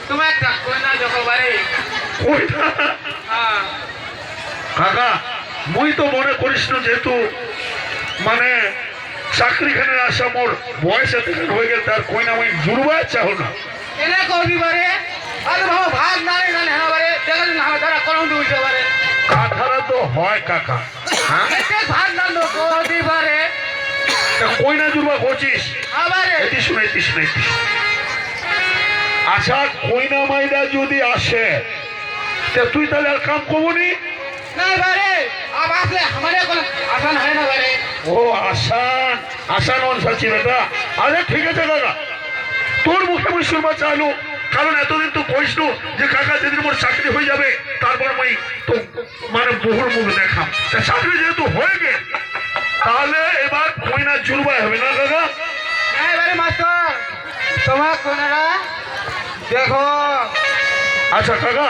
তুমি একটা কইনা দেখো বারে কইনা হ্যাঁ কাকা মুই তো মনে করিস না যেহেতু মানে চাকরিখানে আসা মোর বয়স এত হয়ে গেল তার কইনা মুই জুড়বা চাও না এনে কবি বারে আরে বাবা ভাগ না রে না হ্যাঁ বারে দেখো না আমার দ্বারা করম দিতে পারে কাঠারা তো হয় কাকা হ্যাঁ এতে ভাগ না লো কবি বারে তা কইনা জুড়বা করছিস আবারে এটি শুনে আচ্ছা কইনা মাইদা যদি আসে তা তুই তাহলে আর কাম করবনি না বারে আব আসলে আমারে কোন আসান হয় না বারে ও আসান আসান অনুসারছি বেটা আরে ঠিক আছে কাকা তোর মুখে আমি শুনবা চালু কারণ এতদিন তো কইস যে কাকা যেদিন মোর চাকরি হয়ে যাবে তারপর আমি তো মানে বহুর মুখ দেখাম তা চাকরি যেহেতু হয়ে গে তাহলে এবার কইনা জুড়বাই হবে না কাকা হ্যাঁ বারে মাস্টার তোমার কোনারা দেখো আচ্ছা কাকা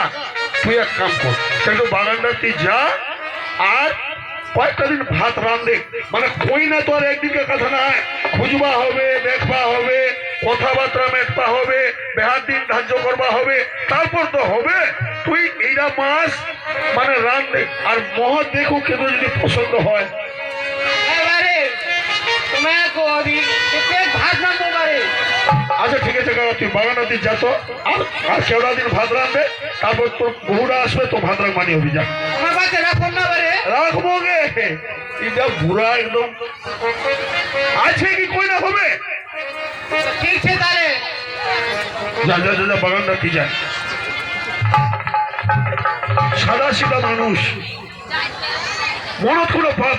তুই এক কাম কর একটু বাগানটা তুই যা আর কয়েকটা দিন ভাত রান্ধে মানে কইনা তো আর একদিকে কথা নাই খুঁজবা হবে দেখবা হবে কথাবার্তা মেটবা হবে বেহার দিন ধার্য করবা হবে তারপর তো হবে তুই এইটা মাস মানে রান্ধে আর মহৎ দেখো কেন যদি পছন্দ হয় এবারে তুমি কবি এতে ভাগ না বারে আচ্ছা ঠিক আছে কাকা তুই বাগানটা তুই যা তো আর কেওড়া দিন ভাত রান্ধে তারপর তোর বহুরা আসবে তো ভাত রাখ মানি হবি যা আমার কাছে রাখো না বারে রাখবো গে এটা বুড়া একদম আছে কি কই না হবে ঠিক আছে তাহলে যা যা যা বাগানটা কি যায় সাদা সিধা মানুষ মনত কোনো পাপ